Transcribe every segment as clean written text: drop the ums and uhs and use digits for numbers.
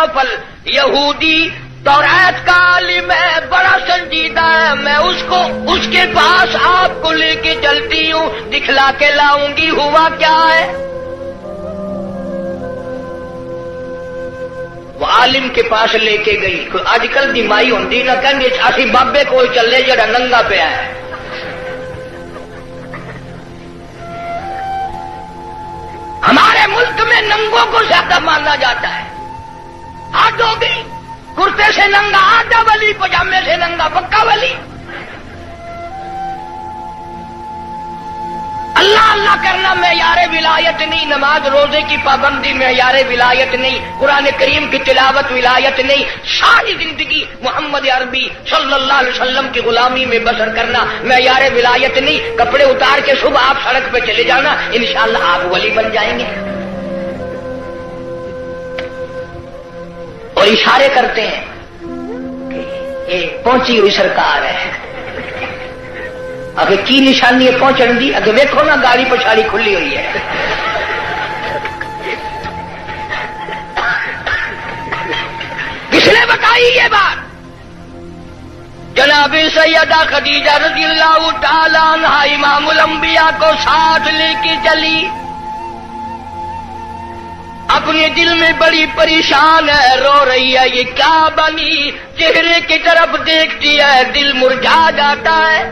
نوفل یہودی تورات کا عالم ہے، بڑا سنجیدہ ہے، میں اس کے پاس آپ کو لے کے چلتی ہوں، دکھلا کے لاؤں گی ہوا کیا ہے۔ وہ عالم کے پاس لے کے گئی۔ آج کل دی مائی ہوندی نہ کہیں اسی بابے کو چلے جڑا ننگا پیا ہے۔ ہمارے ملک میں ننگوں کو زیادہ مانا جاتا ہے۔ ہاتھ ہو گئی، کرتے سے ننگا آدھا ولی، پجامے سے ننگا پکا ولی۔ اللہ اللہ کرنا معیار ولایت نہیں، نماز روزے کی پابندی معیار ولایت نہیں، قرآن کریم کی تلاوت ولایت نہیں، ساری زندگی محمد عربی صلی اللہ علیہ وسلم کی غلامی میں بسر کرنا معیار ولایت نہیں۔ کپڑے اتار کے صبح آپ سڑک پہ چلے جانا، انشاءاللہ آپ ولی بن جائیں گے۔ اور اشارے کرتے ہیں کہ یہ پہنچی ہوئی سرکار ہے، اگر کی نشانی ہے پہنچن دی، اگر ویکھو نا گاڑی پچھاڑی کھلی ہوئی ہے۔ کس نے بتائی یہ بات؟ جناب سیدہ خدیجہ رضی اللہ تعالی عنہا امام الانبیاء کو ساتھ لے کے چلی، اپنے دل میں بڑی پریشان ہے، رو رہی ہے، یہ کیا بنی؟ چہرے کی طرف دیکھتی ہے، دل مرجھا جاتا ہے۔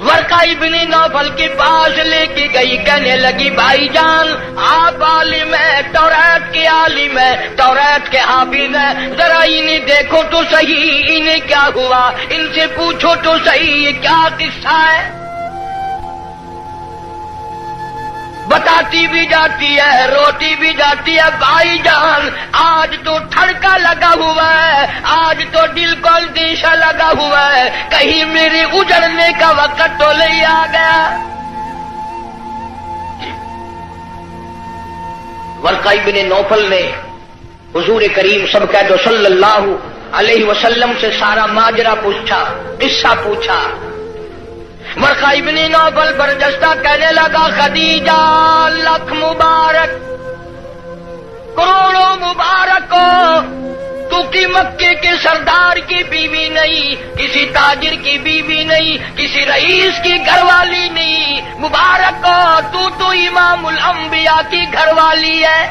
ورقہ ابن نوفل کے پاس لے کے گئی، کہنے لگی بھائی جان آپ عالم ہیں، تورات کے عالم ہیں، تورات کے حافظ ہیں، ذرا انہیں دیکھو تو صحیح، انہیں کیا ہوا، ان سے پوچھو تو صحیح یہ کیا قصہ ہے۔ بتاتی بھی جاتی ہے، روتی بھی جاتی ہے، بھائی جان آج تو ٹھڑکا لگا ہوا ہے، آج تو دل کو اندیشہ لگا ہوا ہے، کہیں میرے اجڑنے کا وقت تو نہیں آ گیا۔ ورقہ ابن نوفل نے حضور کریم سب کہہ دو صلی اللہ علیہ وسلم سے سارا ماجرا پوچھا، قصہ پوچھا۔ ورقہ ابن نوفل برجستہ کہنے لگا خدیجہ لکھ مبارک، کروڑوں مبارک ہو، تو کی مکے کے سردار کی بیوی نہیں، کسی تاجر کی بیوی نہیں، کسی رئیس کی گھر والی نہیں، مبارک ہو، تو امام الانبیاء کی گھر والی ہے،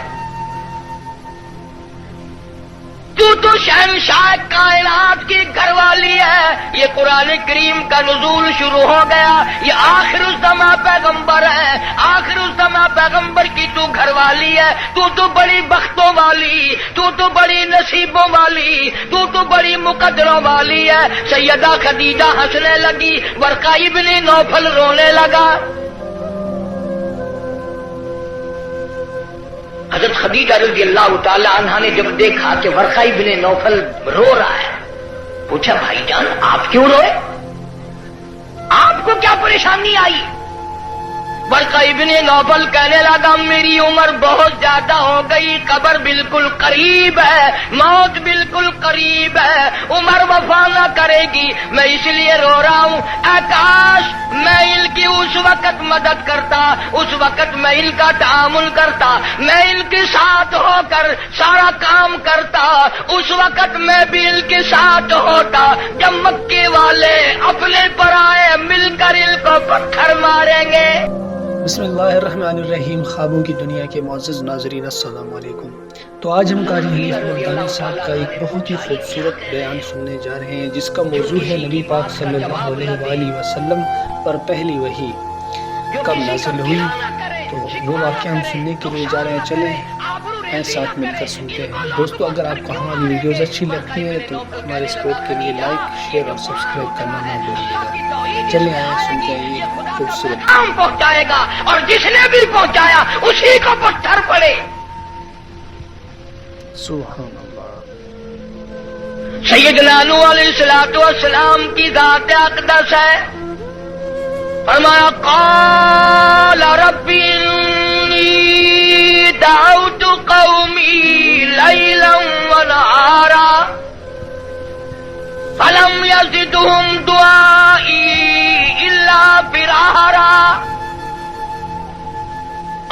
تو شہنشاہ کائنات کی گھر والی ہے۔ یہ قرآن کریم کا نزول شروع ہو گیا، یہ آخر الزماں پیغمبر ہے، آخر الزماں پیغمبر کی تو گھر والی ہے، تو بڑی بختوں والی، تو بڑی نصیبوں والی، تو بڑی مقدروں والی ہے۔ سیدہ خدیجہ ہنسنے لگی، ورقہ ابن نوفل رونے لگا۔ حضرت خدیجہ رضی اللہ تعالی عنہا نے جب دیکھا کہ ورقہ ابن نوفل رو رہا ہے، پوچھا بھائی جان آپ کیوں روئے، آپ کو کیا پریشانی آئی؟ ورقہ ابن نوفل کہنے لگا میری عمر بہت زیادہ ہو گئی، قبر بالکل قریب ہے، موت بالکل قریب ہے، عمر وفا نہ کرے گی، میں اس لیے رو رہا ہوں۔ اے کاش میں ان کی اس وقت مدد کرتا، اس وقت میں ان کا تعامل کرتا، میں ان کے ساتھ ہو کر سارا کام کرتا، اس وقت میں بھی ان کے ساتھ ہوتا جب مکے والے اپنے پر آئے، مل کر ان کو پتھر ماریں گے۔ بسم اللہ الرحمن الرحیم۔ خوابوں کی دنیا کے معزز ناظرین السلام علیکم۔ تو آج ہم قاری حنیف ملتانی صاحب کا ایک بہت ہی خوبصورت بیان سننے جا رہے ہیں، جس کا موضوع ہے نبی پاک صلی اللہ علیہ وآلہ وسلم پر پہلی وحی کب نازل ہوئی۔ تو وہ واقعہ ہم سننے کے لیے جا رہے ہیں، چلیں ساتھ مل کر سنتے ہیں۔ دوستو اگر آپ کو ہماری ویڈیوز اچھی لگتی ہیں تو ہمارے سپورٹ کے لیے لائک، شیئر اور سبسکرائب کرنا نہ بھولیے گا۔ چلیں سنتے ہیں یہ خوبصورت کام پہنچائے گا، اور جس نے بھی پہنچایا اسی کو پتھر پڑے۔ سبحان اللہ۔ سیدنا نوح علیہ السلام کی ذات اقدس ہے، فرمایا قال رب انی دعوت قومی لیلا ونہارا فلم یزدہم دعائی الا فرارا۔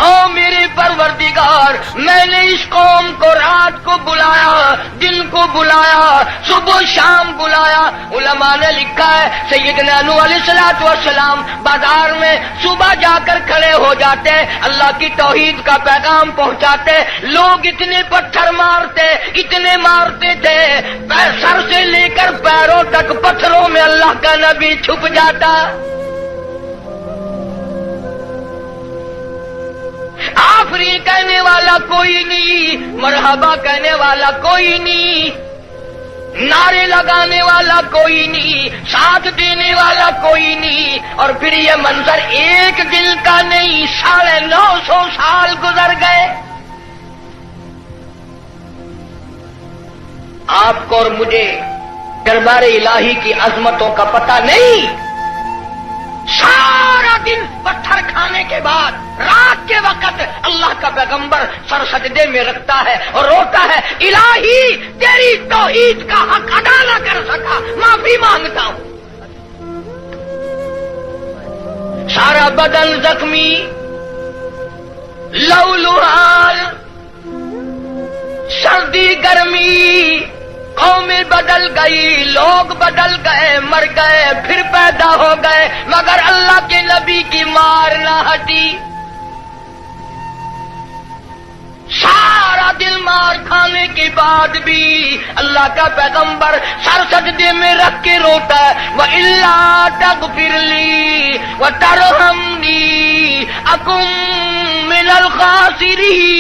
او میرے پروردگار، میں نے اس قوم کو رات کو بلایا، دن کو بلایا، صبح شام بلایا۔ علماء نے لکھا ہے سیدنا نوح علیہ السلام بازار میں صبح جا کر کھڑے ہو جاتے، اللہ کی توحید کا پیغام پہنچاتے، لوگ اتنے پتھر مارتے، اتنے مارتے تھے، سر سے لے کر پیروں تک پتھروں میں اللہ کا نبی چھپ جاتا۔ آفرین کہنے والا کوئی نہیں، مرحبا کہنے والا کوئی نہیں، نعرے لگانے والا کوئی نہیں، ساتھ دینے والا کوئی نہیں، اور پھر یہ منظر ایک دن کا نہیں، 950 سال گزر گئے۔ آپ کو اور مجھے دربار الہی کی عظمتوں کا پتہ نہیں۔ سارا دن پتھر کھانے کے بعد رات کے وقت اللہ کا پیغمبر سر سجدے میں رکھتا ہے اور روتا ہے، الہی تیری توحید کا حق ادا نہ کر سکا، معافی مانگتا ہوں۔ سارا بدن زخمی، لہولہال، سردی گرمی، قومیں بدل گئی، لوگ بدل گئے، مر گئے، پھر پیدا ہو گئے، مگر اللہ کے نبی کی مار نہ ہٹی۔ سارا دل مار کھانے کے بعد بھی اللہ کا پیغمبر سر سجدے میں رکھ کے روتا ہے، وَإِلَّا تَغْفِرْ لِي وَتَرْحَمْنِي أَكُن مِّنَ الْخَاسِرِينَ۔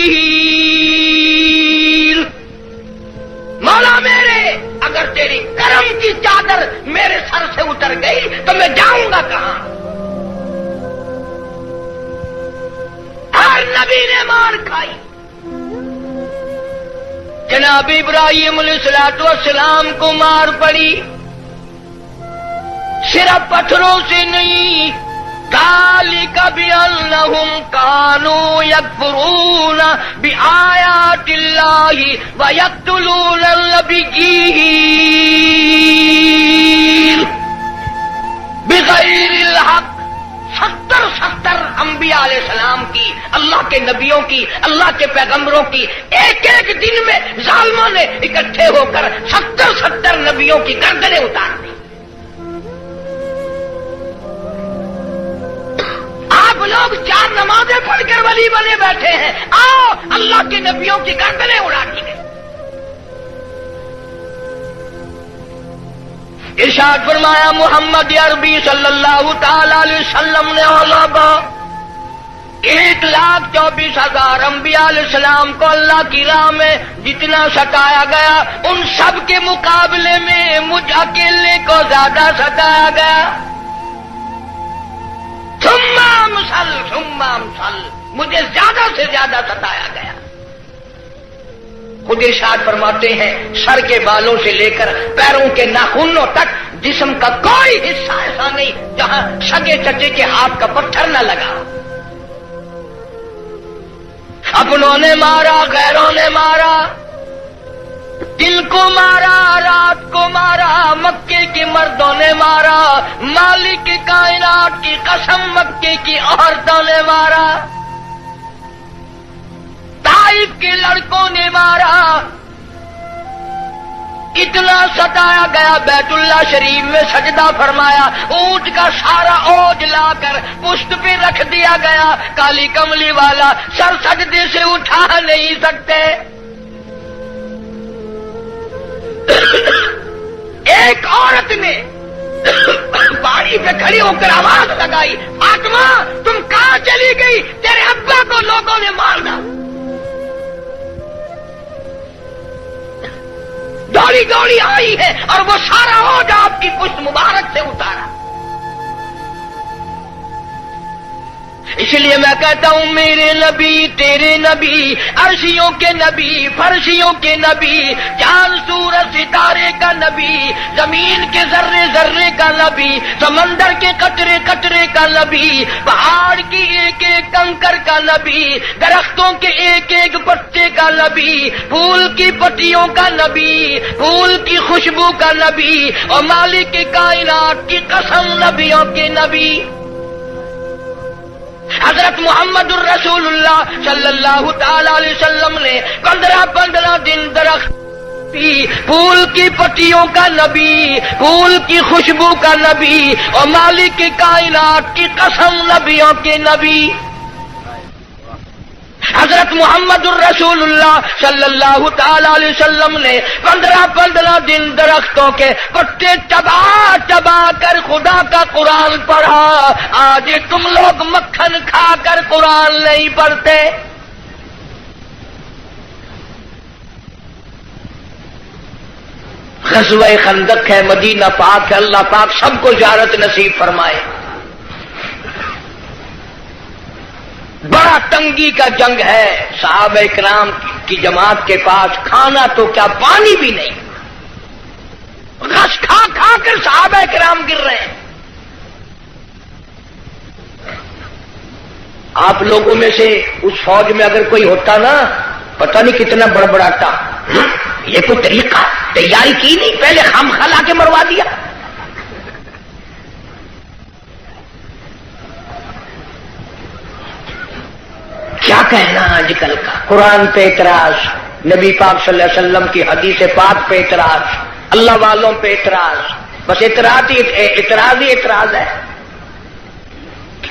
مولا میرے، اگر تیری کرم کی چادر میرے سر سے اتر گئی تو میں جاؤں گا کہاں؟ ہر نبی نے مار کھائی۔ جناب ابراہیم علیہ السلام کو مار پڑی، صرف پتھروں سے نہیں، ذالک بأنہم کانوا یکفرون بآیات اللہ ویقتلون النبیین بغیر الحق۔ 70 انبیاء علیہ السلام کی، اللہ کے نبیوں کی، اللہ کے پیغمبروں کی ایک ایک دن میں ظالموں نے اکٹھے ہو کر 70 نبیوں کی گردنیں اتار دی۔ آپ لوگ 4 نمازیں پڑھ کر ولی بنے بیٹھے ہیں، آؤ اللہ کے نبیوں کی گردنیں اڑا دی گئی۔ ارشاد فرمایا محمد عربی صلی اللہ تعالی علیہ وسلم نے 1,24,000 انبیاء علیہ السلام کو اللہ کی راہ میں جتنا ستایا گیا، ان سب کے مقابلے میں مجھ اکیلے کو زیادہ ستایا گیا۔ ثم امثل، مجھے زیادہ سے زیادہ ستایا گیا۔ خود ارشاد فرماتے ہیں سر کے بالوں سے لے کر پیروں کے ناخنوں تک جسم کا کوئی حصہ ایسا نہیں جہاں سگے چچے کے ہاتھ کا پتھر نہ لگا۔ اپنوں نے مارا، غیروں نے مارا، دن کو مارا، رات کو مارا، مکے کے مردوں نے مارا، مالک کائنات کی قسم مکے کی عورتوں نے مارا، طائف کے لڑکوں نے مارا۔ اتنا ستایا گیا، بیت اللہ شریف میں سجدہ فرمایا، اونٹ کا سارا اوج لا کر پشت پہ رکھ دیا گیا، کالی کملی والا سر سجدے سے اٹھا نہیں سکتے۔ ایک عورت نے پہاڑی پہ کھڑی ہو کر آواز لگائی، فاطمہ تم کہاں چلی گئی؟ تیرے ابا کو لوگوں نے مارنا۔ دوڑی دوڑی آئی ہے اور وہ سارا اوج آپ کی پشت مبارک سے اتارا۔ اس لیے میں کہتا ہوں میرے نبی، تیرے نبی، عرشیوں کے نبی، فرشیوں کے نبی، چاند سورج ستارے کا نبی، زمین کے ذرے ذرے کا نبی، سمندر کے قطرے قطرے کا نبی، پہاڑ کی ایک ایک کنکر کا نبی، درختوں کے ایک ایک پتے کا نبی، پھول کی پتیوں کا نبی، پھول کی خوشبو کا نبی، اور مالک کائنات کی قسم نبیوں کے نبی۔ حضرت محمد الرسول اللہ صلی اللہ تعالی علیہ وسلم نے 15 دن درخت، پھول کی پتیوں کا نبی، پھول کی خوشبو کا نبی، اور مالک کی کائنات کی قسم نبیوں کے نبی حضرت محمد الرسول اللہ صلی اللہ تعالی علیہ وسلم نے 15 دن درختوں کے پتے چبا کر خدا کا قرآن پڑھا۔ آج تم لوگ مکھن کھا کر قرآن نہیں پڑھتے۔ غزوہ خندق ہے، مدینہ پاک ہے، اللہ پاک سب کو زیارت نصیب فرمائے۔ بڑا تنگی کا جنگ ہے، صحابہ کرام کی جماعت کے پاس کھانا تو کیا پانی بھی نہیں، غش کھا کھا کر صحابہ کرام گر رہے ہیں۔ آپ لوگوں میں سے اس فوج میں اگر کوئی ہوتا نا، پتہ نہیں کتنا بڑبڑاتا، یہ کوئی طریقہ تیاری کی نہیں، پہلے خام خلا کے مروا دیا۔ کیا کہنا آج کل کا، قرآن پہ اعتراض، نبی پاک صلی اللہ علیہ وسلم کی حدیث پاک پہ اعتراض، اللہ والوں پہ اعتراض، بس اعتراض ہی اعتراض ہے،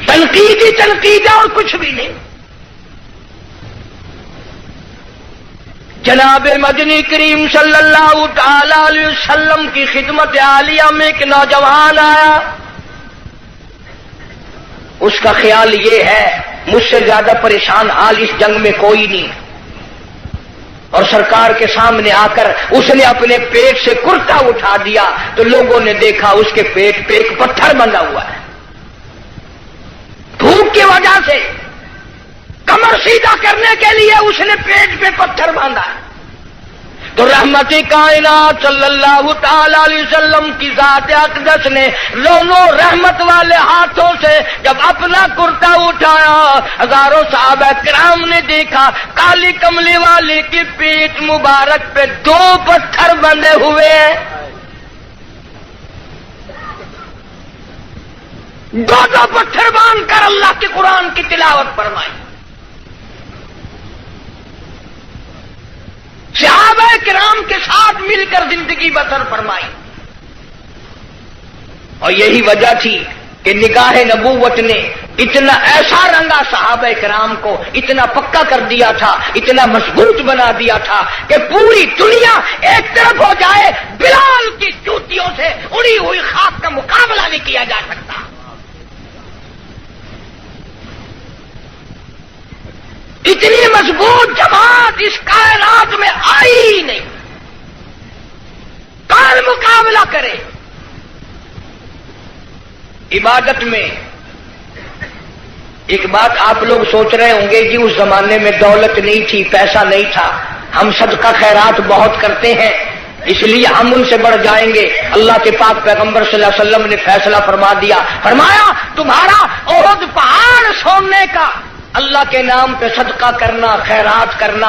تنقید ہی تنقید ہے اور کچھ بھی نہیں۔ جناب مدنی کریم صلی اللہ تعالی علیہ وسلم کی خدمت عالیہ میں ایک نوجوان آیا، اس کا خیال یہ ہے مجھ سے زیادہ پریشان حال اس جنگ میں کوئی نہیں، اور سرکار کے سامنے آ کر اس نے اپنے پیٹ سے کرتا اٹھا دیا تو لوگوں نے دیکھا اس کے پیٹ پہ ایک پتھر بندھا ہوا ہے، بھوک کی وجہ سے کمر سیدھا کرنے کے لیے اس نے پیٹ پہ پتھر باندھا ہے۔ تو رحمت کائنات صلی اللہ تعالی علیہ وسلم کی ذات اقدس نے دونوں رحمت والے ہاتھوں سے جب اپنا کرتا اٹھایا، ہزاروں صحابہ کرام نے دیکھا کالی کملی والی کی پیٹھ مبارک پہ 2 پتھر بندھے ہوئے ہیں، 2 پتھر باندھ کر اللہ کے قرآن کی تلاوت فرمائی۔ صحابہ کرام کے ساتھ مل کر زندگی بسر فرمائی، اور یہی وجہ تھی کہ نگاہ نبوت نے اتنا ایسا رنگا صحابہ کرام کو، اتنا پکا کر دیا تھا، اتنا مضبوط بنا دیا تھا کہ پوری دنیا ایک طرف ہو جائے، بلال کی جوتیوں سے اڑی ہوئی خاک کا مقابلہ نہیں کیا جا سکتا۔ اتنی مضبوط جماعت اس کائنات میں آئی ہی نہیں، کون مقابلہ کرے؟ عبادت میں ایک بات آپ لوگ سوچ رہے ہوں گے کہ اس زمانے میں دولت نہیں تھی، پیسہ نہیں تھا، ہم صدقہ خیرات بہت کرتے ہیں اس لیے ہم ان سے بڑھ جائیں گے۔ اللہ کے پاک پیغمبر صلی اللہ علیہ وسلم نے فیصلہ فرما دیا، فرمایا تمہارا احد پہاڑ سونے کا اللہ کے نام پہ صدقہ کرنا، خیرات کرنا،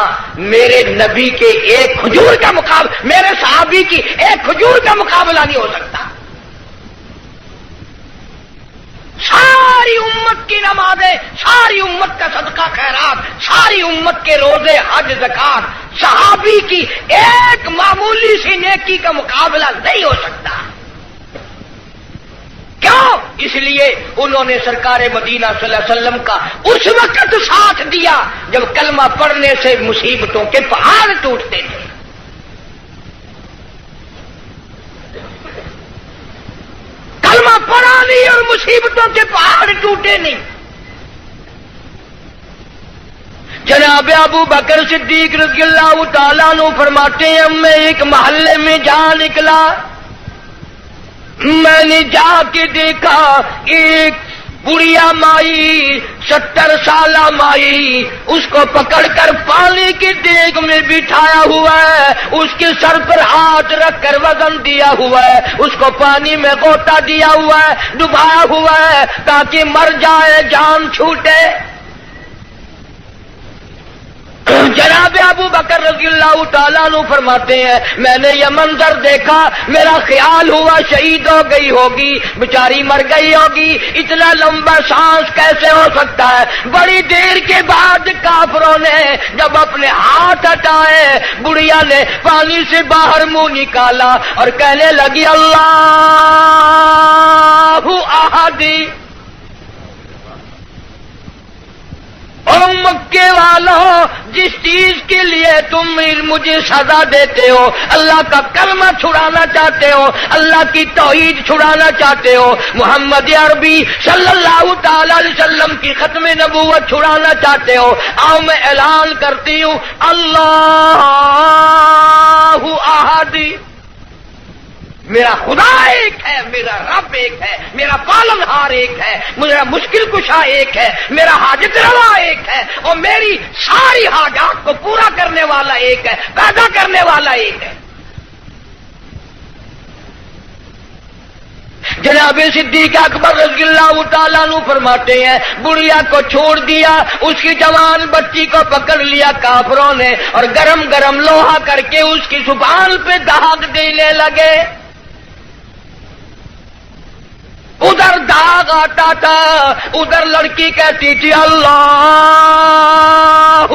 میرے نبی کے ایک کھجور کا مقابلہ، میرے صحابی کی ایک کھجور کا مقابلہ نہیں ہو سکتا۔ ساری امت کی نمازیں، ساری امت کا صدقہ خیرات، ساری امت کے روزے، حج، زکات، صحابی کی ایک معمولی سی نیکی کا مقابلہ نہیں ہو سکتا۔ کیوں؟ اس لیے انہوں نے سرکار مدینہ صلی اللہ علیہ وسلم کا اس وقت ساتھ دیا جب کلمہ پڑھنے سے مصیبتوں کے پہاڑ ٹوٹتے تھے۔ کلمہ پڑھا نہیں اور مصیبتوں کے پہاڑ ٹوٹے نہیں۔ جناب ابو بکر صدیق رضی اللہ تعالیٰ عنہ فرماتے ہیں میں ایک محلے میں جا نکلا، میں نے جا کے دیکھا ایک بڑھیا مائی، 70 سالہ مائی، اس کو پکڑ کر پانی کی دیگ میں بٹھایا ہوا ہے، اس کے سر پر ہاتھ رکھ کر وزن دیا ہوا ہے، اس کو پانی میں غوطہ دیا ہوا ہے، ڈبایا ہوا ہے تاکہ مر جائے، جان چھوٹے۔ جناب ابو بکر رضی اللہ اللہ تعالیٰ عنہ فرماتے ہیں میں نے یہ منظر دیکھا، میرا خیال ہوا شہید ہو گئی ہوگی، بیچاری مر گئی ہوگی، اتنا لمبا سانس کیسے ہو سکتا ہے؟ بڑی دیر کے بعد کافروں نے جب اپنے ہاتھ ہٹائے، بڑھیا نے پانی سے باہر منہ نکالا اور کہنے لگی اللہ احدی۔ او مکے والوں، جس چیز کے لیے تم مجھے سزا دیتے ہو، اللہ کا کلمہ چھڑانا چاہتے ہو، اللہ کی توحید چھڑانا چاہتے ہو، محمد عربی صلی اللہ تعالی علیہ وسلم کی ختم نبوت چھڑانا چاہتے ہو، آؤ میں اعلان کرتی ہوں اللہ احد، میرا خدا ایک ہے، میرا رب ایک ہے، میرا پالنہار ایک ہے، میرا مشکل کشا ایک ہے، میرا حاجت روا ایک ہے، اور میری ساری حاجات کو پورا کرنے والا ایک ہے، پیدا کرنے والا ایک ہے۔ جناب صدیق اکبر رضی اللہ تعالیٰ عنہ فرماتے ہیں بڑھیا کو چھوڑ دیا، اس کی جوان بچی کو پکڑ لیا کافروں نے اور گرم گرم لوہا کر کے اس کی زبان پہ داغ دینے لگے۔ ادھر داغ آتا تھا، ادھر لڑکی کہتی تھی اللہ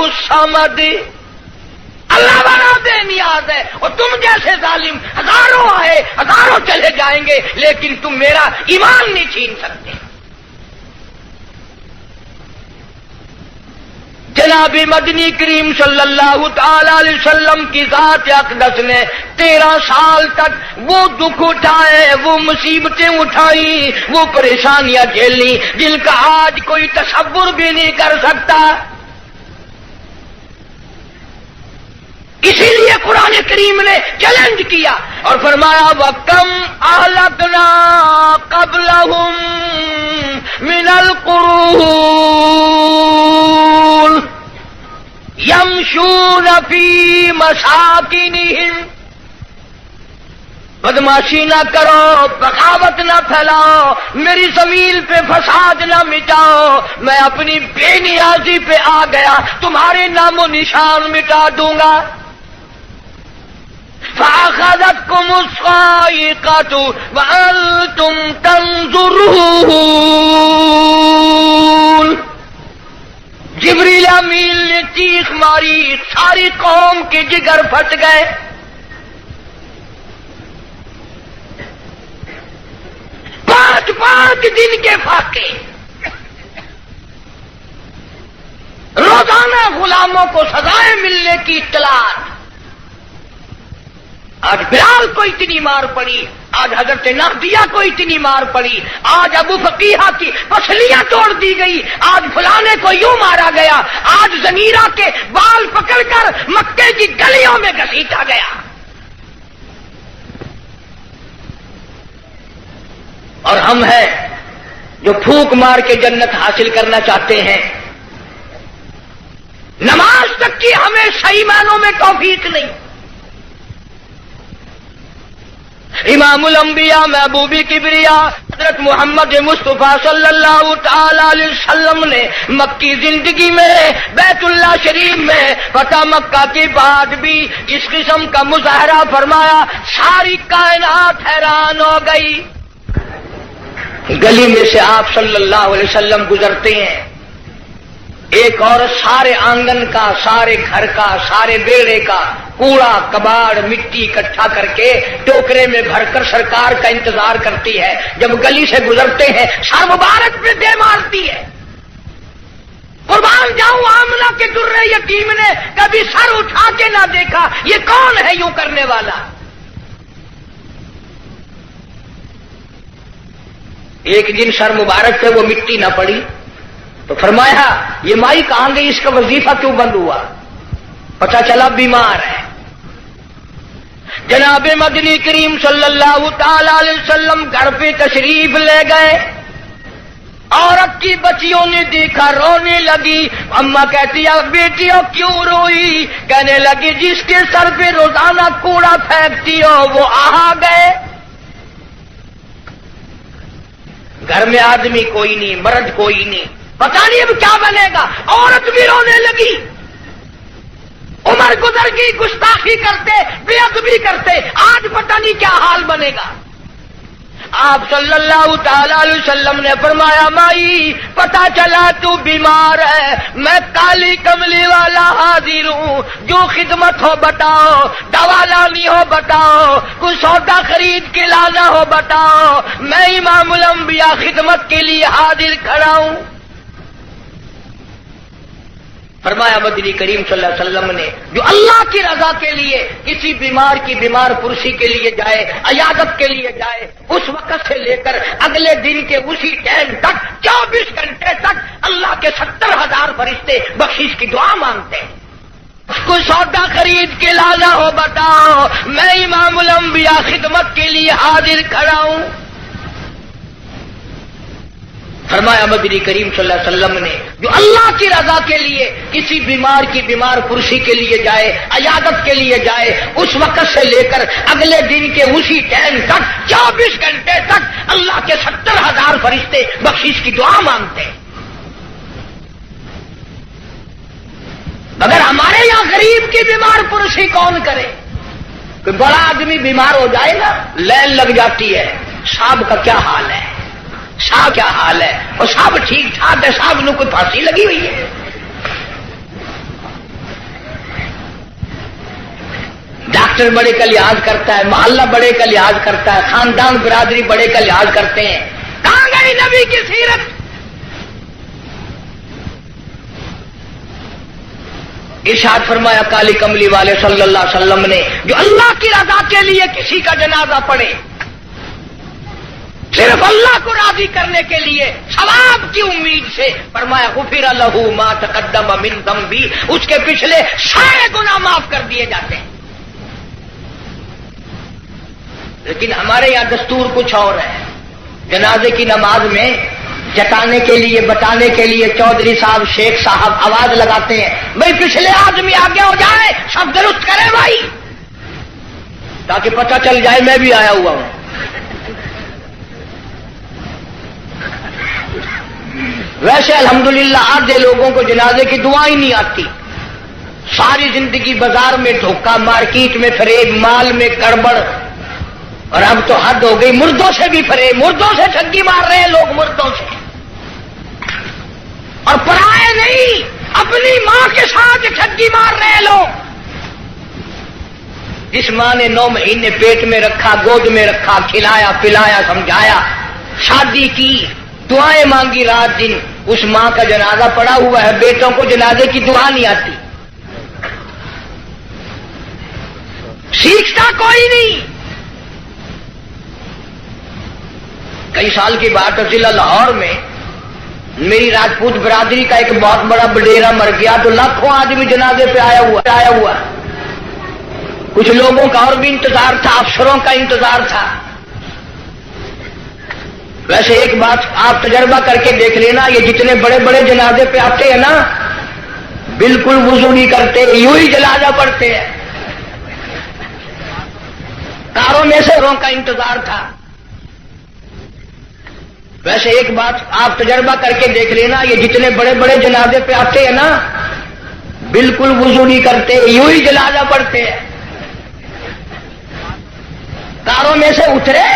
الصمد، اللہ بنا بے نیاز ہے، اور تم جیسے ظالم ہزاروں آئے ہزاروں چلے جائیں گے لیکن تم میرا ایمان نہیں چھین سکتے۔ جناب مدنی کریم صلی اللہ تعالی علیہ وسلم کی ذات اقدس نے 13 سال تک وہ دکھ اٹھائے، وہ مصیبتیں اٹھائی، وہ پریشانیاں جھیلی جن کا آج کوئی تصور بھی نہیں کر سکتا۔ اسی لیے قرآن کریم نے چیلنج کیا اور فرمایا وَكَمْ أَهْلَكْنَا قَبْلَهُمْ مِنَ الْقُرُونِ يَمْشُونَ فِي مَسَاكِنِهِمْ، بدماشی نہ کرو، بغاوت نہ پھیلاؤ، میری زمین پہ فساد نہ مٹاؤ، میں اپنی بے نیازی پہ آ گیا، تمہارے نام و نشان مٹا دوں گا۔ فَأَخَذَتْكُمُ الصَّاعِقَةُ وَأَنْتُمْ تَنْظُرُونَ، جبریل امین نے چیخ ماری، ساری قوم کے جگر پھٹ گئے۔ پانچ دن کے فاقے، روزانہ غلاموں کو سزائیں ملنے کی اطلاعات۔ آج بلال کو اتنی مار پڑی، آج حضرت نافیہ کو اتنی مار پڑی، آج ابو فقیہ کی پسلیاں توڑ دی گئی، آج فلانے کو یوں مارا گیا، آج زمیرہ کے بال پکڑ کر مکے کی گلیوں میں گھسیٹا گیا۔ اور ہم ہیں جو پھونک مار کے جنت حاصل کرنا چاہتے ہیں، نماز تک کی ہمیں صحیح معنوں میں توفیق نہیں۔ امام الانبیاء محبوب کبریا حضرت محمد مصطفیٰ صلی اللہ تعالی علیہ وسلم نے مکی زندگی میں بیت اللہ شریف میں فتح مکہ کے بعد بھی اس قسم کا مظاہرہ فرمایا، ساری کائنات حیران ہو گئی۔ گلی میں سے آپ صلی اللہ علیہ وسلم گزرتے ہیں، ایک عورت سارے آنگن کا، سارے گھر کا، سارے بیڑے کا کوڑا کباڑ مٹی اکٹھا کر کے ٹوکرے میں بھر کر سرکار کا انتظار کرتی ہے۔ جب گلی سے گزرتے ہیں سر مبارک پہ دے مارتی ہے۔ قربان جاؤں آمنہ کے درے یتیم نے کبھی سر اٹھا کے نہ دیکھا، یہ کون ہے یوں کرنے والا؟ ایک دن سر مبارک پہ وہ مٹی نہ پڑی تو فرمایا یہ مائی کہاں گئی، اس کا وظیفہ کیوں بند ہوا؟ پتہ چلا بیمار ہے۔ جناب مدنی کریم صلی اللہ تعالی علیہ وسلم گھر پہ تشریف لے گئے، عورت کی بچیوں نے دیکھا، رونے لگی۔ اماں کہتی ہے بیٹیوں کیوں روئی؟ کہنے لگی جس کے سر پہ روزانہ کوڑا پھینکتی ہو وہ آ گئے۔ گھر میں آدمی کوئی نہیں، مرد کوئی نہیں، پتہ نہیں اب کیا بنے گا۔ عورت بھی رونے لگی۔ ام عمر گزر گئی، گستاخی کرتے، بے ادبی کرتے، آج پتہ نہیں کیا حال بنے گا۔ آپ صلی اللہ تعالی علیہ وسلم نے فرمایا مائی پتہ چلا تو بیمار ہے، میں کالی کملی والا حاضر ہوں، جو خدمت ہو بتاؤ، دوا لانی ہو بتاؤ، کوئی سودا خرید کے لانا ہو بتاؤ، میں امام الانبیاء خدمت کے لیے حاضر کھڑا ہوں۔ فرمایا مدنی کریم صلی اللہ علیہ وسلم نے جو اللہ کی رضا کے لیے کسی بیمار کی بیمار پرسی کے لیے جائے، عیادت کے لیے جائے، اس وقت سے لے کر اگلے دن کے اسی ٹائم تک 24 گھنٹے تک اللہ کے 70,000 فرشتے بخشش کی دعا مانگتے ہیں۔ کوئی سودا خرید کے لانا ہو بتاؤ، میں امام الانبیاء خدمت کے لیے حاضر کھڑا ہوں۔ فرمایا مدنی کریم صلی اللہ علیہ وسلم نے جو اللہ کی رضا کے لیے کسی بیمار کی بیمار پرسی کے لیے جائے، عیادت کے لیے جائے، اس وقت سے لے کر اگلے دن کے اسی ٹائم تک 24 گھنٹے تک اللہ کے 70,000 فرشتے بخشش کی دعا مانگتے ہیں۔ مگر ہمارے یہاں غریب کی بیمار پرسی کون کرے؟ کوئی بڑا آدمی بیمار ہو جائے گا، لائن لگ جاتی ہے، صاحب کا کیا حال ہے، صاحب کیا حال ہے، اور صاحب ٹھیک ٹھاک ہے، صاحب نے کوئی پھانسی لگی ہوئی ہے۔ ڈاکٹر بڑے کا لحاظ کرتا ہے، محلہ بڑے کا لحاظ کرتا ہے، خاندان برادری بڑے کا لحاظ کرتے ہیں۔ کہاں گئی نبی کی سیرت؟ ارشاد فرمایا کالی کملی والے صلی اللہ علیہ وسلم نے جو اللہ کی رضا کے لیے کسی کا جنازہ پڑھے، صرف اللہ کو راضی کرنے کے لیے، ثواب کی امید سے، فرمایا غفر لہ ما تقدم من ذنبی، اس کے پچھلے سارے گناہ معاف کر دیے جاتے ہیں۔ لیکن ہمارے یہاں دستور کچھ اور ہے۔ جنازے کی نماز میں جتانے کے لیے، بتانے کے لیے چودھری صاحب، شیخ صاحب آواز لگاتے ہیں، بھائی پچھلے آدمی آگے ہو جائے، سب درست کرے بھائی، تاکہ پتہ چل جائے میں بھی آیا ہوا ہوں۔ ویسے الحمدللہ آدھے لوگوں کو جنازے کی دعا ہی نہیں آتی، ساری زندگی بازار میں دھوکہ، مارکیٹ میں فریب، مال میں گڑبڑ، اور اب تو حد ہو گئی، مردوں سے بھی فریب، مردوں سے ٹھگی مار رہے ہیں لوگ، مردوں سے، اور پرائے نہیں، اپنی ماں کے ساتھ ٹھگی مار رہے ہیں لوگ۔ جس ماں نے 9 مہینے پیٹ میں رکھا، گود میں رکھا، کھلایا پلایا، سمجھایا، شادی کی، دعائیں مانگی رات دن، اس ماں کا جنازہ پڑا ہوا ہے، بیٹوں کو جنازے کی دعا نہیں آتی، سیکھتا کوئی نہیں۔ کئی سال کی بات ہے، ضلع لاہور میں میری راجپوت برادری کا ایک بہت بڑا بڈیرا مر گیا، تو لاکھوں آدمی جنازے پہ آیا ہوا، کچھ لوگوں کا اور بھی انتظار تھا، افسروں کا انتظار تھا۔ ویسے ایک بات آپ تجربہ کر کے دیکھ لینا، یہ جتنے بڑے بڑے جنازے پہ آتے ہیں نا، بالکل وضو نہیں کرتے، یوں ہی جنازہ پڑھتے ہیں۔ کاروں میں سے کا انتظار تھا۔ ویسے ایک بات آپ تجربہ کر کے دیکھ لینا، یہ جتنے بڑے بڑے جنازے پہ آتے ہیں نا، بالکل وضو نہیں کرتے، یوں ہی جنازہ پڑھتے ہیں۔ کاروں میں سے اترے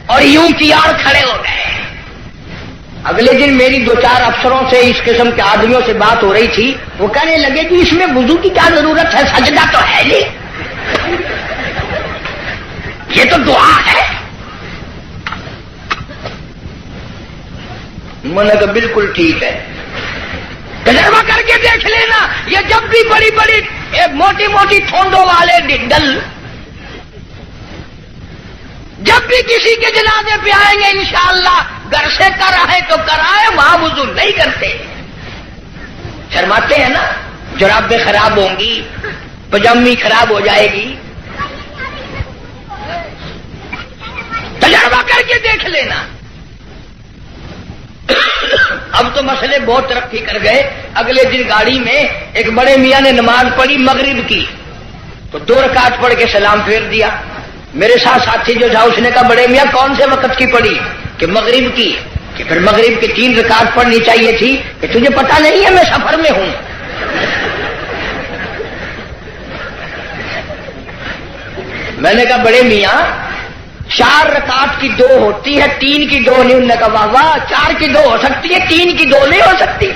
اور یوں کیار کھڑے ہو گئے۔ اگلے دن میری 2-4 افسروں سے، اس قسم کے آدمیوں سے بات ہو رہی تھی، وہ کہنے لگے کہ اس میں وضو کی کیا ضرورت ہے، سجدہ تو ہے نہیں، یہ تو دعا ہے۔ میں نے کہا بالکل ٹھیک ہے، تجربہ کر کے دیکھ لینا، یہ جب بھی بڑی بڑی موٹی موٹی ٹھونڈوں والے ڈل جب بھی کسی کے جنازے پہ آئیں گے انشاءاللہ، گھر سے کرائے تو کرائے، وہاں وضو نہیں کرتے، شرماتے ہیں نا، جرابیں خراب ہوں گی، پجامی خراب ہو جائے گی، تجربہ کر کے دیکھ لینا۔ اب تو مسئلے بہت ترقی کر گئے۔ اگلے دن گاڑی میں ایک بڑے میاں نے نماز پڑھی مغرب کی، تو 2 رکعت پڑھ کے سلام پھیر دیا۔ میرے ساتھ ساتھی جو تھا اس نے کہا بڑے میاں کون سے وقت کی پڑھی؟ کہ مغرب کی۔ کہ پھر مغرب کی 3 رکعت پڑھنی چاہیے تھی۔ کہ تجھے پتا نہیں ہے میں سفر میں ہوں؟ میں نے کہا بڑے میاں 4 رکعت کی 2 ہوتی ہے، 3 کی 2 نہیں. انہوں نے کہا واہ واہ، 4 کی 2 ہو سکتی ہے، 3 کی 2 نہیں ہو سکتی.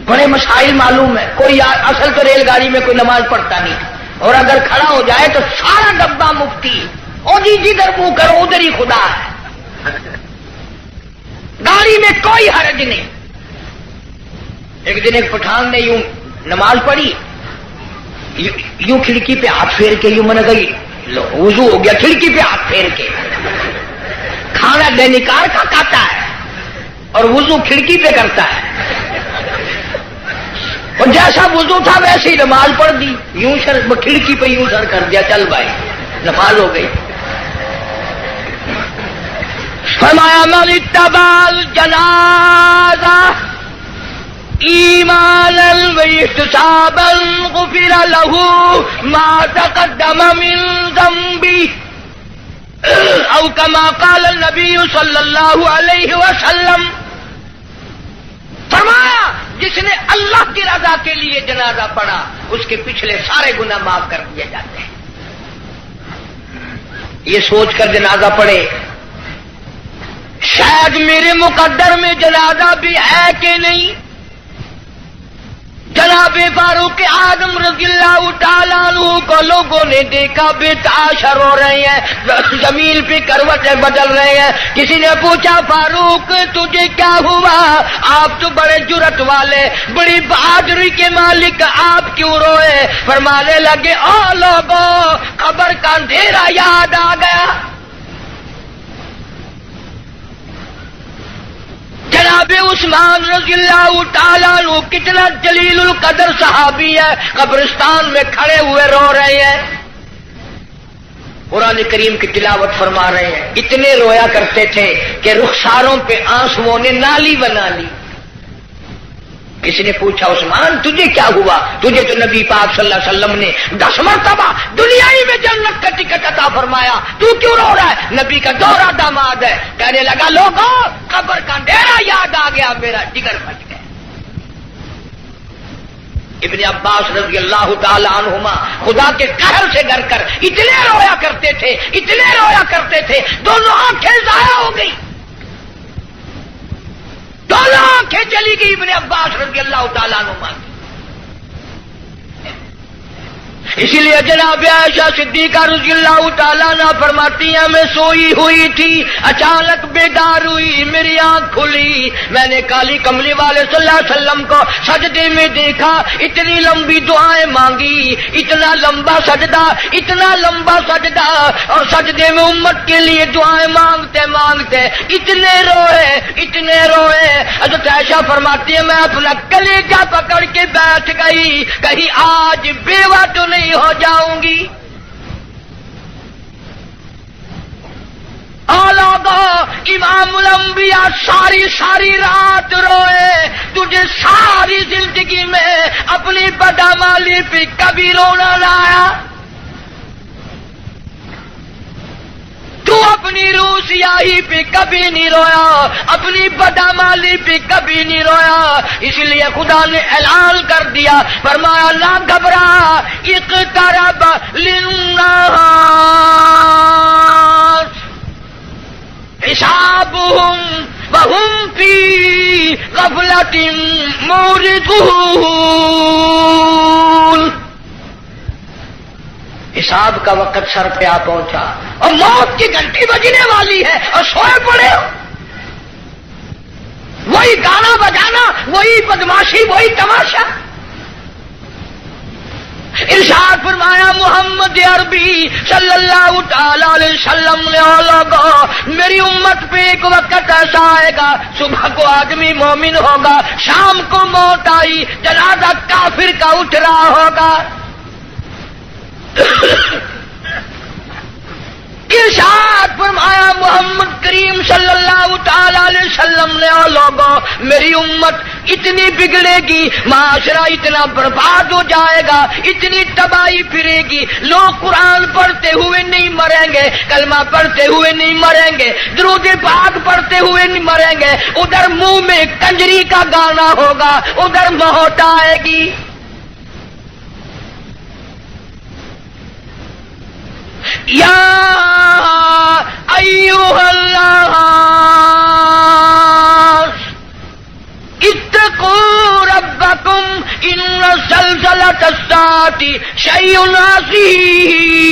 بڑے مسائل معلوم ہے. کوئی اصل تو ریل گاڑی میں کوئی نماز پڑھتا نہیں، اور اگر کھڑا ہو جائے تو سارا ڈبہ مفتی، اور جدھر منہ کرو ادھر ہی خدا ہے. گاڑی میں کوئی حرج نہیں. ایک دن ایک پٹھان نے یوں نماز پڑھی، یوں کھڑکی پہ ہاتھ پھیر کے، یوں میں نے کہی وضو ہو گیا، کھڑکی پہ ہاتھ پھیر کے. کھانا دینکار کا کھاتا ہے اور وضو کھڑکی پہ کرتا ہے، اور جیسا وضو تھا ویسے ہی نماز پڑھ دی. یوں سر کھڑکی پہ یوں سر کر دیا، چل بھائی نماز ہو گئی. فرمایا من اتبع الجنازہ ایمانا واحتسابا غفر له ما تقدم من ذنبه او كما قال النبی صلی اللہ علیہ وسلم. فرمایا جس نے اللہ کی رضا کے لیے جنازہ پڑھا اس کے پچھلے سارے گناہ معاف کر دیے جاتے ہیں. یہ سوچ کر جنازہ پڑھے شاید میرے مقدر میں جنازہ بھی ہے کہ نہیں. جناب فاروق اعظم رضی اللہ تعالیٰ عنہ کو لوگوں نے دیکھا بے تاشر ہو رہے ہیں، زمین پہ کروٹیں بدل رہے ہیں. کسی نے پوچھا فاروق تجھے کیا ہوا؟ آپ تو بڑے جرت والے، بڑی بہادری کے مالک، آپ کیوں روئے؟ فرمانے لگے او لوگوں، قبر کا اندھیرا یاد آ گیا. جناب عثمان رضی اللہ تعالیٰ عنہ کتنا جلیل القدر صحابی ہے، قبرستان میں کھڑے ہوئے رو رہے ہیں، قرآن کریم کی تلاوت فرما رہے ہیں. اتنے رویا کرتے تھے کہ رخساروں پہ آنسوؤں نے نالی بنا لی. کسی نے پوچھا عثمان تجھے کیا ہوا؟ تجھے تو نبی پاک صلی اللہ علیہ وسلم نے 10 مرتبہ دنیائی میں جنت کا ٹکٹ عطا فرمایا، تو کیوں رو رہا ہے؟ نبی کا دوہرا داماد ہے. کہنے لگا لوگوں قبر کا اندھیرا یاد آ گیا، میرا جگر پھٹ گیا. ابن عباس رضی اللہ تعالی عنہما خدا کے قہر سے ڈر کر اتنے رویا کرتے تھے، اتنے رویا کرتے تھے، دونوں آنکھیں ضائع ہو گئی، دونوں آنکھیں چلی گئی ابن عباس رضی اللہ تعالیٰ عنہ. اسی لیے جناب عائشہ صدیقہ رضی اللہ تعالیٰ عنہ فرماتی ہیں میں سوئی ہوئی تھی، اچانک بیدار ہوئی، میری آنکھ کھلی، میں نے کالی کملی والے صلی اللہ علیہ وسلم کو سجدے میں دیکھا، اتنی لمبی دعائیں مانگی، اتنا لمبا سجدہ، اتنا لمبا سجدہ، اور سجدے میں امت کے لیے دعائیں مانگتے مانگتے اتنے روئے، اتنے روئے. حضرت عائشہ فرماتی ہے میں اپنا کلیجہ پکڑ کے بیٹھ گئی، کہیں آج بیوہ تو نہیں ہو جاؤں گی. امام الانبیاء ساری رات روئے. تجھے ساری زندگی میں اپنی بدعمالی پہ کبھی رونا نہ آیا؟ تو اپنی روح سیاہی پہ کبھی نہیں رویا، اپنی بدعمالی پہ کبھی نہیں رویا. اس لیے خدا نے اعلان کر دیا، فرمایا نہ گھبرا، اقترب للناس حسابهم وهم فی غفلۃ معرضون. حساب کا وقت سر پہ آ پہنچا اور موت کی گھنٹی بجنے والی ہے اور سوئے پڑے ہو. وہی گانا بجانا، وہی بدماشی، وہی تماشا. ارشاد فرمایا محمد عربی صلی اللہ تعالی علیہ وسلم نے لوگوں میری امت پہ ایک وقت ایسا آئے گا، صبح کو آدمی مومن ہوگا، شام کو موت آئی، جنازہ کافر کا اٹھ رہا ہوگا. ارشاد فرمایا محمد کریم صلی اللہ تعالی علیہ وسلم نے لوگوں میری امت اتنی بگڑے گی، معاشرہ اتنا برباد ہو جائے گا، اتنی تباہی پھرے گی، لوگ قرآن پڑھتے ہوئے نہیں مریں گے، کلمہ پڑھتے ہوئے نہیں مریں گے، درود پاک پڑھتے ہوئے نہیں مریں گے، ادھر منہ میں کنجری کا گانا ہوگا، ادھر موت آئے گی. یا ایھا الناس اتقوا ربکم ان زلزلۃ الساعۃ شیء عظیم.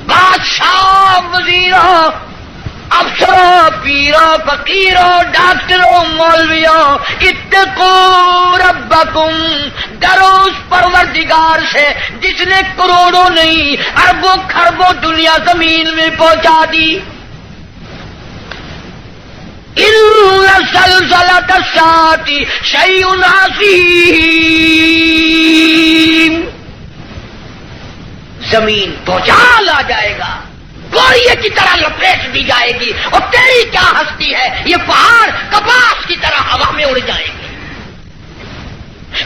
بادشاہ، وزیروں، افسروں، پیروں، فقیروں، ڈاکٹروں، مولویوں، اتقوا ربکم، ڈرو اس پروردگار سے جس نے کروڑوں نہیں اربوں خربوں دنیا زمین میں پہنچا دی. ان زلزلۃ الساعۃ شیء عظیم، زمین بھوچال آ جائے گا، گوریے کی طرح لپیٹ دی جائے گی، اور تیری کیا ہستی ہے، یہ پہاڑ کپاس کی طرح ہوا میں اڑ جائیں گے.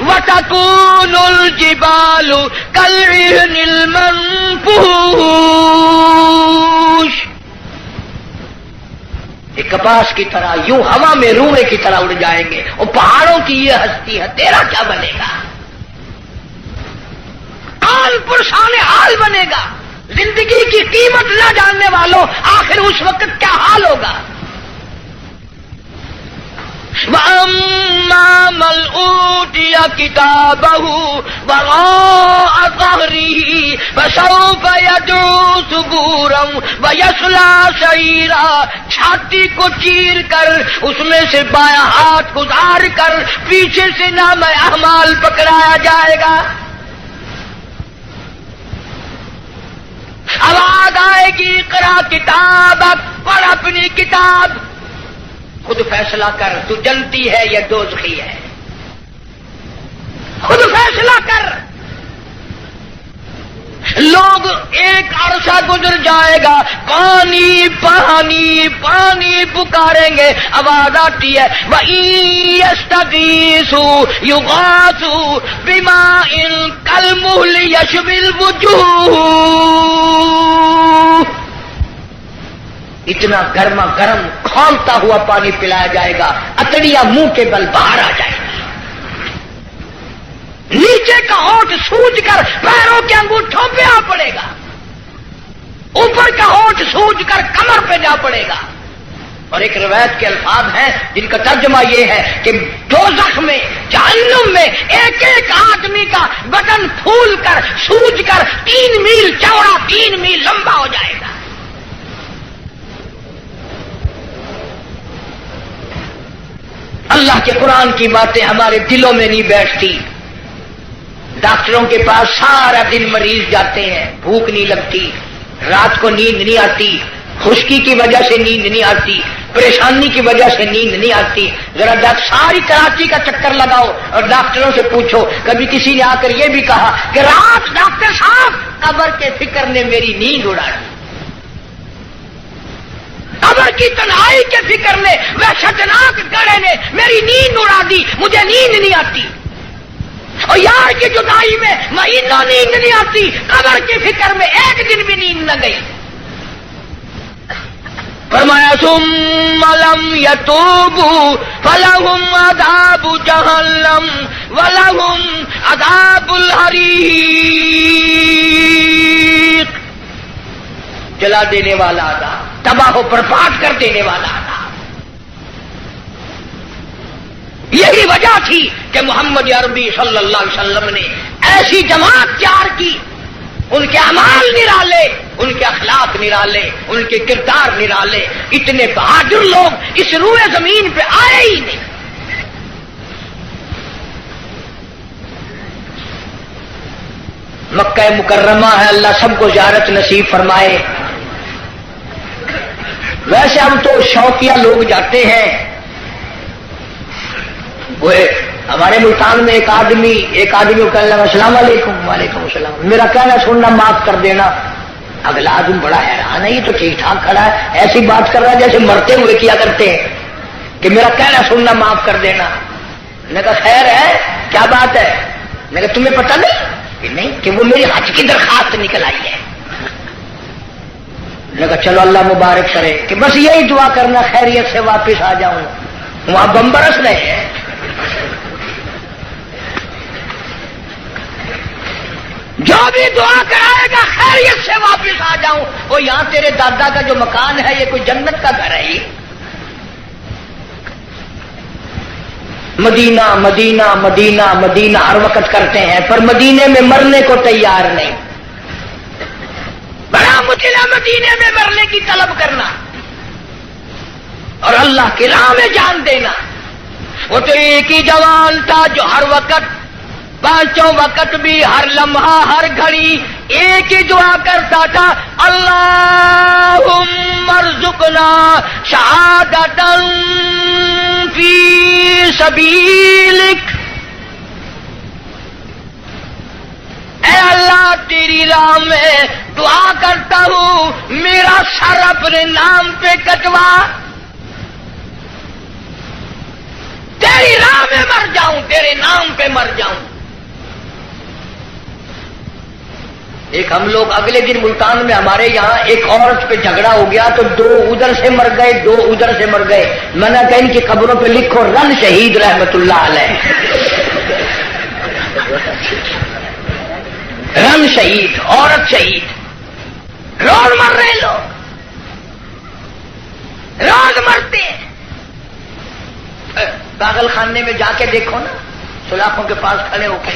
وَتَكُونُ الْجِبَالُ كَالْعِهْنِ الْمَنفُوشِ، یہ کپاس کی طرح یوں ہوا میں روئے کی طرح اڑ جائیں گے، اور پہاڑوں کی یہ ہستی ہے، تیرا کیا بنے گا؟ حال پرشان حال بنے گا. زندگی کی قیمت نہ جاننے والوں آخر اس وقت کیا حال ہوگا؟ وَأَمَّا مَنْ أُوتِيَ كِتَابَهُ وَرَاءَ ظَهْرِهِ فَسَوْفَ يَدْعُو ثُبُورًا وَيَصْلَىٰ سَعِيرًا، چھاتی کو چیر کر اس میں سے بایاں ہاتھ گزار کر پیچھے سے نام اعمال پکڑایا جائے گا. آواز آئے گی اقرا کتابک، پڑھ اپنی کتاب، خود فیصلہ کر تو جنتی ہے یا دوزخی ہے، خود فیصلہ کر. لوگ ایک عرصہ گزر جائے گا، پانی پانی پانی پکاریں گے، آواز آتی ہے وَإِن يَسْتَغِيثُوا يُغَاثُوا بِمَاءٍ كَالْمُهْلِ يَشْوِي الْوُجُوهَ، اتنا گرما گرم کھولتا ہوا پانی پلایا جائے گا، اتڑیاں منہ کے بل باہر آ جائے گا، نیچے کا ہونٹ سوج کر پیروں کے انگوٹھوں پہ آ پڑے گا، اوپر کا ہونٹ سوج کر کمر پہ جا پڑے گا. اور ایک روایت کے الفاظ ہیں جن کا ترجمہ یہ ہے کہ دوزخ میں، جہنم میں ایک ایک آدمی کا بدن پھول کر سوج کر 3 میل چوڑا 3 میل لمبا ہو جائے گا. اللہ کے قرآن کی باتیں ہمارے دلوں میں نہیں بیٹھتی. ڈاکٹروں کے پاس سارا دن مریض جاتے ہیں، بھوک نہیں لگتی، رات کو نیند نہیں آتی، خشکی کی وجہ سے نیند نہیں آتی، پریشانی کی وجہ سے نیند نہیں آتی. ذرا ساری کراچی کا چکر لگاؤ اور ڈاکٹروں سے پوچھو، کبھی کسی نے آ کر یہ بھی کہا کہ رات ڈاکٹر صاحب قبر کے فکر نے میری نیند اڑا دی، قبر کی تنہائی کے فکر نے، وحشتناک گڑھے نے میری نیند اڑا دی، مجھے نیند نہیں آتی. اور یار کی جدائی میں مہینوں نیند نہیں آتی، قبر کی فکر میں ایک دن بھی نیند نہ گئی. فرمایا ثم لم يتوبوا فلهم عذاب جہنم ولهم عذاب الحریق، جلا دینے والا عذاب، تباہ و برباد کر دینے والا عذاب. یہی وجہ تھی کہ محمد عربی صلی اللہ علیہ وسلم نے ایسی جماعت تیار کی، ان کے اعمال نرالے، ان کے اخلاق نرالے، ان کے کردار نرالے، اتنے بہادر لوگ اس روئے زمین پہ آئے ہی نہیں. مکہ مکرمہ ہے، اللہ سب کو زیارت نصیب فرمائے. ویسے ہم تو شوقیہ لوگ جاتے ہیں. وہ ہمارے ملتان میں ایک آدمی کو کہنے لگا السلام علیکم. وعلیکم السلام. میرا کہنا سننا معاف کر دینا. اگلا آدمی بڑا حیران ہے، یہ تو ٹھیک ٹھاک کھڑا ہے، ایسی بات کر رہا ہے جیسے مرتے ہوئے کیا کرتے ہیں کہ میرا کہنا سننا معاف کر دینا. میں نے کہا خیر ہے، کیا بات ہے؟ میں نے کہا تمہیں پتہ نہیں کہ وہ میری حج کی درخواست نکل آئی ہے. میں نے کہا چلو اللہ مبارک کرے، کہ بس یہی دعا کرنا خیریت سے واپس آ جاؤں. وہاں بم برس رہے ہیں. بھی دعا کرائے گا خیریت سے واپس آ جاؤں. وہ یہاں تیرے دادا کا جو مکان ہے یہ کوئی جنت کا گھر ہے؟ مدینہ مدینہ مدینہ مدینہ ہر وقت کرتے ہیں، پر مدینے میں مرنے کو تیار نہیں. بڑا مشکل ہے مدینے میں مرنے کی طلب کرنا اور اللہ کی راہ میں جان دینا. وہ تو ایک ہی جوان تھا جو ہر وقت، پانچوں وقت بھی، ہر لمحہ ہر گھڑی ایک ہی دعا کرتا تھا، اللہم ارزقنا شہادۃ فی سبیلک. اے اللہ تیری راہ میں دعا کرتا ہوں میرا سر اپنے نام پہ کٹوا، تیری راہ میں مر جاؤں، تیرے نام پہ مر جاؤں. ایک ہم لوگ اگلے دن ملتان میں ہمارے یہاں ایک عورت پہ جھگڑا ہو گیا تو 2 ادھر سے مر گئے، 2 ادھر سے مر گئے. میں نے کہا ان کی قبروں پہ لکھو رن شہید رحمت اللہ علیہ. رن شہید، عورت شہید. روز مر رہے لوگ، روز مرتے ہیں. پاگل خانے میں جا کے دیکھو نا، سلاخوں کے پاس کھڑے ہو کے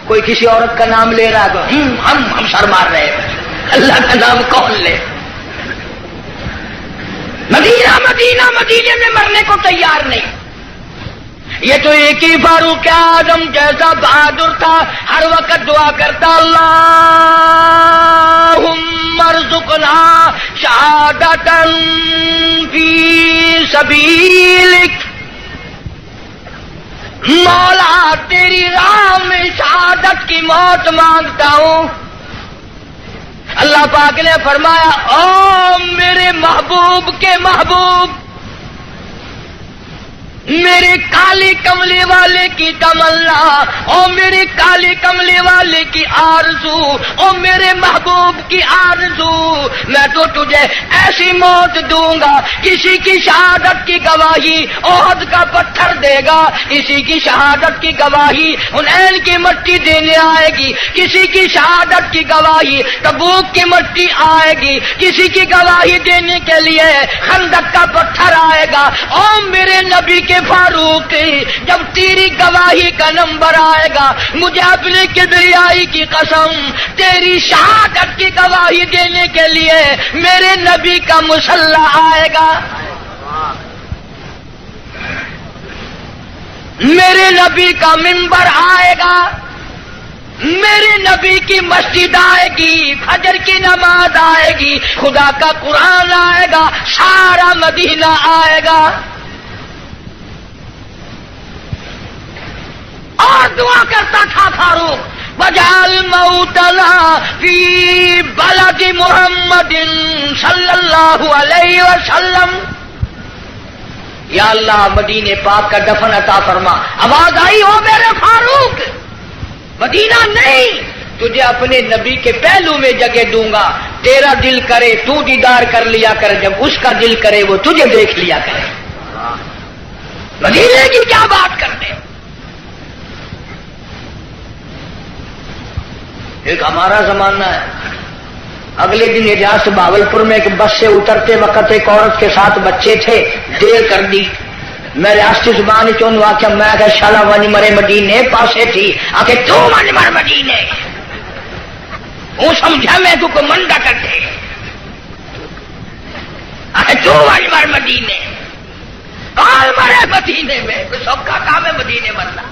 کوئی کسی عورت کا نام لے رہا ہے تو ہم سر مار رہے ہیں. اللہ کا نام کون لے؟ مدینہ مدینہ مدینے میں مرنے کو تیار نہیں. یہ تو ایک ہی فاروق اعظم جیسا بہادر تھا، ہر وقت دعا کرتا اللہم ارزقنا شہادۃ فی سبیلک. مولا تیری راہ میں شہادت کی موت مانگتا ہوں. اللہ پاک نے فرمایا او میرے محبوب کے محبوب، میرے کالے کملے والے کی تمنا، او میرے کالے کملے والے کی آرزو، او میرے محبوب کی آرزو، میں تو تجھے ایسی موت دوں گا. کسی کی شہادت کی گواہی احد کا پتھر دے گا، کسی کی شہادت کی گواہی حنین کی مٹی دینے آئے گی، کسی کی شہادت کی گواہی تبوک کی مٹی آئے گی، کسی کی گواہی دینے کے لیے خندق کا پتھر آئے گا. او میرے نبی کے فاروق، جب تیری گواہی کا نمبر آئے گا مجھے اپنے کبریائی کی قسم تیری شہادت کی گواہی دینے کے لیے میرے نبی کا مسلح آئے گا، میرے نبی کا منبر آئے گا، میرے نبی کی مسجد آئے گی، فجر کی نماز آئے گی، خدا کا قرآن آئے گا، سارا مدینہ آئے گا. اور دعا کرتا تھا فاروق وجعل موتنا فی بلد محمد صلی اللہ علیہ وسلم. یا اللہ مدینے پاک کا دفن عطا فرما. آواز آئی ہو میرے فاروق، مدینہ نہیں، تجھے اپنے نبی کے پہلو میں جگہ دوں گا. تیرا دل کرے تو دیدار کر لیا کر، جب اس کا دل کرے وہ تجھے دیکھ لیا کرے. مدینے کی کیا بات کرتے. ایک ہمارا زمانہ ہے، اگلے دن اجاز بھاگلپور میں ایک بس سے اترتے وقت ایک عورت کے ساتھ بچے تھے، دیر کر دی. میں ریاستی زبان چون واقعہ میں کہ شالا ونج مرے مدینے پاسے تھی آکے تو ونج مر مدینے وہ سمجھا میں تو کو منڈا کرتے آکے تو ونج مر مدینے کال مرے مدینے میں، کوئی سب کا کام ہے مدینے مرنا.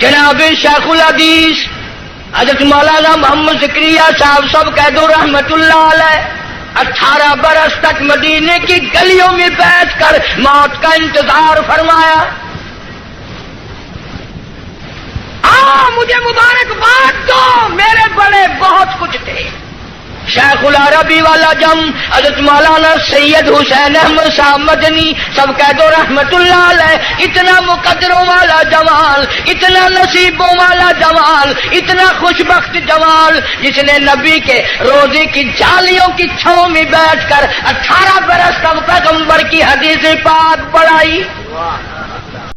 جناب شیخ الحدیث حضرت مولانا محمد زکریا صاحب سب قید رحمت اللہ علیہ 18 برس تک مدینے کی گلیوں میں بیٹھ کر موت کا انتظار فرمایا. مجھے مبارکباد دو، میرے بڑے بہت کچھ تھے. شیخ العربی والا جم حضرت مولانا سید حسین احمد صاحب مدنی سب قید رحمت اللہ علیہ، اتنا مقدروں والا جمال، اتنا نصیبوں والا جمال، اتنا خوشبخت جمال، جس نے نبی کے روزے کی جالیوں کی چھاؤں میں بیٹھ کر 18 برس تک پیغمبر کی حدیث پاک پڑھائی.